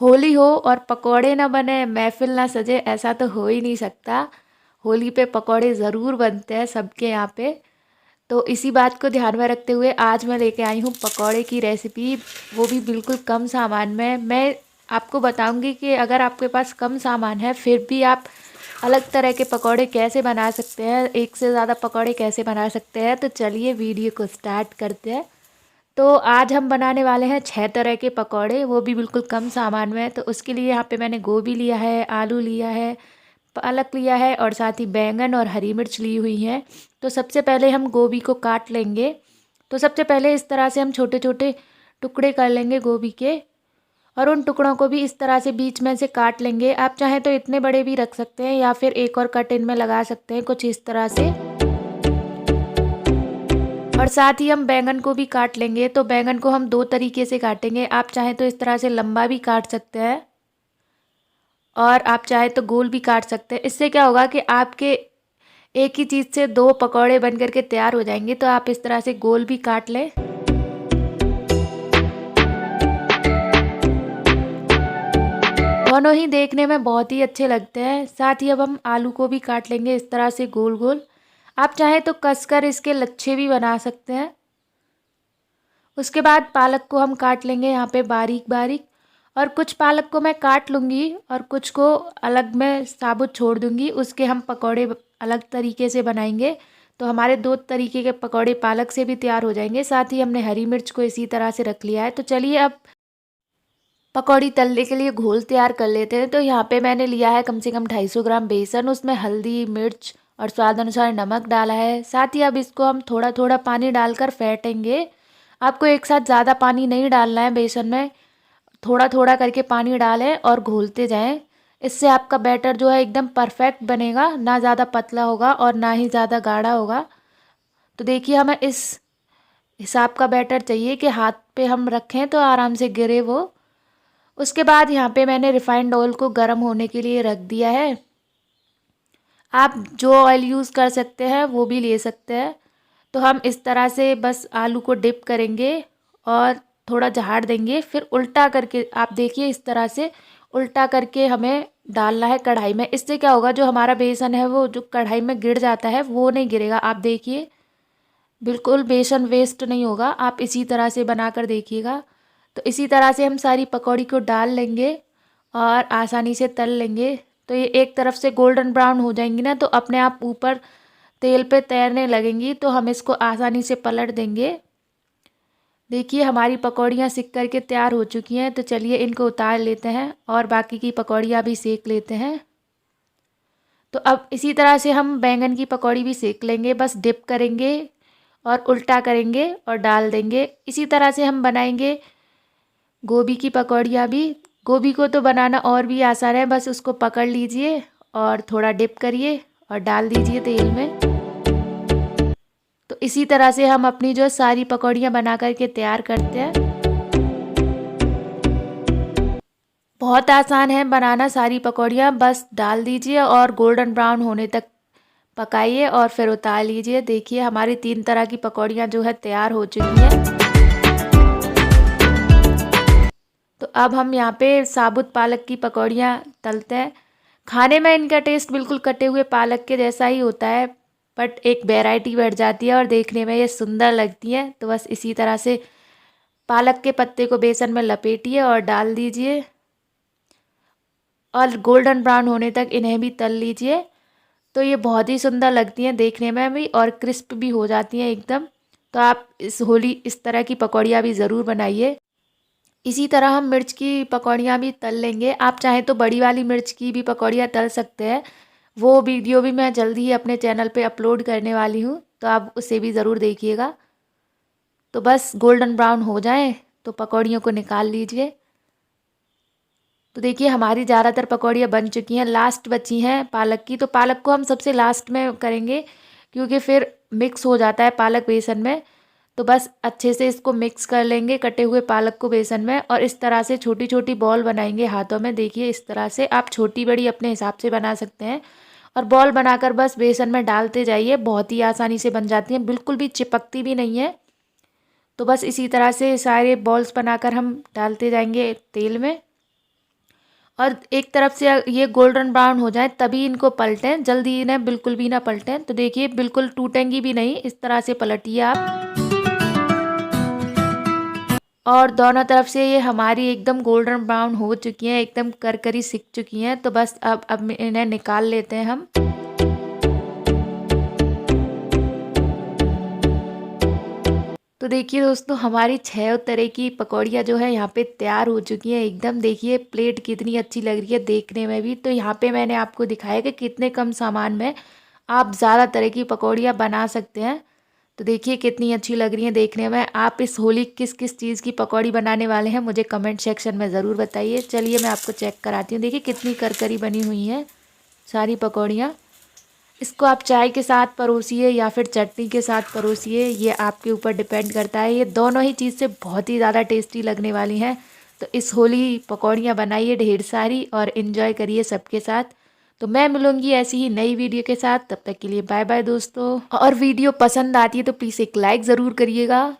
होली हो और पकौड़े ना बने, महफिल ना सजे, ऐसा तो हो ही नहीं सकता। होली पे पकौड़े ज़रूर बनते हैं सबके यहाँ पे। तो इसी बात को ध्यान में रखते हुए आज मैं लेके आई हूँ पकौड़े की रेसिपी, वो भी बिल्कुल कम सामान में। मैं आपको बताऊंगी कि अगर आपके पास कम सामान है फिर भी आप अलग तरह के पकौड़े कैसे बना सकते हैं, एक से ज़्यादा पकौड़े कैसे बना सकते हैं। तो चलिए वीडियो को स्टार्ट करते हैं। तो आज हम बनाने वाले हैं 6 तरह के पकौड़े, वो भी बिल्कुल कम सामान में। तो उसके लिए यहाँ पे मैंने गोभी लिया है, आलू लिया है, पालक लिया है और साथ ही बैंगन और हरी मिर्च ली हुई है। तो सबसे पहले हम गोभी को काट लेंगे। तो सबसे पहले इस तरह से हम छोटे छोटे टुकड़े कर लेंगे गोभी के, और उन टुकड़ों को भी इस तरह से बीच में से काट लेंगे। आप चाहें तो इतने बड़े भी रख सकते हैं या फिर एक और कट इनमें लगा सकते हैं कुछ इस तरह से। और साथ ही हम बैंगन को भी काट लेंगे। तो बैंगन को हम 2 तरीके से काटेंगे। आप चाहें तो इस तरह से लंबा भी काट सकते हैं और आप चाहे तो गोल भी काट सकते हैं। इससे क्या होगा कि आपके एक ही चीज़ से 2 पकौड़े बन करके तैयार हो जाएंगे। तो आप इस तरह से गोल भी काट लें। दोनों ही देखने में बहुत ही अच्छे लगते हैं। साथ ही अब हम आलू को भी काट लेंगे इस तरह से गोल गोल। आप चाहें तो कसकर इसके लच्छे भी बना सकते हैं। उसके बाद पालक को हम काट लेंगे यहाँ पे बारीक बारीक, और कुछ पालक को मैं काट लूँगी और कुछ को अलग में साबुत छोड़ दूँगी। उसके हम पकौड़े अलग तरीके से बनाएंगे। तो हमारे 2 तरीके के पकौड़े पालक से भी तैयार हो जाएंगे। साथ ही हमने हरी मिर्च को इसी तरह से रख लिया है। तो चलिए अब पकौड़ी तलने के लिए घोल तैयार कर लेते हैं। तो यहाँ पे मैंने लिया है कम से कम 250 ग्राम बेसन, उसमें हल्दी, मिर्च और स्वाद अनुसार नमक डाला है। साथ ही अब इसको हम थोड़ा थोड़ा पानी डालकर फेंटेंगे। आपको एक साथ ज़्यादा पानी नहीं डालना है बेसन में, थोड़ा थोड़ा करके पानी डालें और घोलते जाएं। इससे आपका बैटर जो है एकदम परफेक्ट बनेगा, ना ज़्यादा पतला होगा और ना ही ज़्यादा गाढ़ा होगा। तो देखिए हमें इस हिसाब का बैटर चाहिए कि हाथ पे हम रखें तो आराम से गिरे वो। उसके बाद यहाँ पे मैंने रिफाइंड ऑयल को गर्म होने के लिए रख दिया है। आप जो ऑयल यूज़ कर सकते हैं वो भी ले सकते हैं। तो हम इस तरह से बस आलू को डिप करेंगे और थोड़ा झाड़ देंगे, फिर उल्टा करके आप देखिए इस तरह से उल्टा करके हमें डालना है कढ़ाई में। इससे क्या होगा, जो हमारा बेसन है वो जो कढ़ाई में गिर जाता है वो नहीं गिरेगा। आप देखिए बिल्कुल बेसन वेस्ट नहीं होगा। आप इसी तरह से बना कर देखिएगा। तो इसी तरह से हम सारी पकौड़ी को डाल लेंगे और आसानी से तल लेंगे। तो ये एक तरफ से गोल्डन ब्राउन हो जाएंगी ना, तो अपने आप ऊपर तेल पे तैरने लगेंगी। तो हम इसको आसानी से पलट देंगे। देखिए हमारी पकौड़ियाँ सिक करके तैयार हो चुकी हैं। तो चलिए इनको उतार लेते हैं और बाकी की पकौड़ियाँ भी सेक लेते हैं। तो अब इसी तरह से हम बैंगन की पकौड़ी भी सेक लेंगे। बस डिप करेंगे और उल्टा करेंगे और डाल देंगे। इसी तरह से हम बनाएंगे गोभी की पकौड़ियाँ भी। गोभी को तो बनाना और भी आसान है, बस उसको पकड़ लीजिए और थोड़ा डिप करिए और डाल दीजिए तेल में। तो इसी तरह से हम अपनी जो सारी पकौड़ियाँ बना करके तैयार करते हैं। बहुत आसान है बनाना सारी पकौड़ियाँ, बस डाल दीजिए और गोल्डन ब्राउन होने तक पकाइए और फिर उतार लीजिए। देखिए हमारी 3 तरह की पकौड़ियाँ जो है तैयार हो चुकी हैं। तो अब हम यहाँ पे साबुत पालक की पकौड़ियाँ तलते हैं। खाने में इनका टेस्ट बिल्कुल कटे हुए पालक के जैसा ही होता है, बट एक वैरायटी बढ़ जाती है और देखने में ये सुंदर लगती है। तो बस इसी तरह से पालक के पत्ते को बेसन में लपेटिए और डाल दीजिए और गोल्डन ब्राउन होने तक इन्हें भी तल लीजिए। तो ये बहुत ही सुंदर लगती हैं देखने में भी और क्रिस्प भी हो जाती हैं एकदम। तो आप इस होली इस तरह की पकौड़ियाँ भी ज़रूर बनाइए। इसी तरह हम मिर्च की पकौड़ियाँ भी तल लेंगे। आप चाहें तो बड़ी वाली मिर्च की भी पकौड़ियाँ तल सकते हैं। वो वीडियो भी मैं जल्दी ही अपने चैनल पे अपलोड करने वाली हूँ, तो आप उसे भी ज़रूर देखिएगा। तो बस गोल्डन ब्राउन हो जाए तो पकौड़ियों को निकाल लीजिए। तो देखिए हमारी ज़्यादातर पकौड़ियाँ बन चुकी हैं, लास्ट बची हैं पालक की। तो पालक को हम सबसे लास्ट में करेंगे क्योंकि फिर मिक्स हो जाता है पालक बेसन में। तो बस अच्छे से इसको मिक्स कर लेंगे कटे हुए पालक को बेसन में, और इस तरह से छोटी छोटी बॉल बनाएंगे हाथों में। देखिए इस तरह से आप छोटी बड़ी अपने हिसाब से बना सकते हैं और बॉल बनाकर बस बेसन में डालते जाइए। बहुत ही आसानी से बन जाती हैं, बिल्कुल भी चिपकती भी नहीं है। तो बस इसी तरह से सारे बॉल्स बनाकर हम डालते जाएंगे तेल में। और एक तरफ से ये गोल्डन ब्राउन हो जाए तभी इनको पलटें, जल्दी इन्हें बिल्कुल भी ना पलटें। तो देखिए बिल्कुल टूटेंगी भी नहीं, इस तरह से पलटिए आप। और दोनों तरफ से ये हमारी एकदम गोल्डन ब्राउन हो चुकी हैं, एकदम करकरी सिक चुकी हैं। तो बस अब इन्हें निकाल लेते हैं हम। तो देखिए दोस्तों, हमारी 6 तरह की पकौड़ियाँ जो है यहाँ पे तैयार हो चुकी हैं एकदम। देखिए प्लेट कितनी अच्छी लग रही है देखने में भी। तो यहाँ पे मैंने आपको दिखाया कि कितने कम सामान में आप ज़्यादा तरह की पकौड़ियाँ बना सकते हैं। तो देखिए कितनी अच्छी लग रही हैं देखने में। आप इस होली किस किस चीज़ की पकौड़ी बनाने वाले हैं मुझे कमेंट सेक्शन में ज़रूर बताइए। चलिए मैं आपको चेक कराती हूँ। देखिए कितनी करकरी बनी हुई हैं सारी पकौड़ियाँ। इसको आप चाय के साथ परोसिए या फिर चटनी के साथ परोसिए, ये आपके ऊपर डिपेंड करता है। ये दोनों ही चीज़ से बहुत ही ज़्यादा टेस्टी लगने वाली हैं। तो इस होली पकौड़ियाँ बनाइए ढेर सारी और इन्जॉय करिए सबके साथ। तो मैं मिलूंगी ऐसी ही नई वीडियो के साथ, तब तक के लिए बाय बाय दोस्तों। और वीडियो पसंद आती है तो प्लीज़ एक लाइक ज़रूर करिएगा।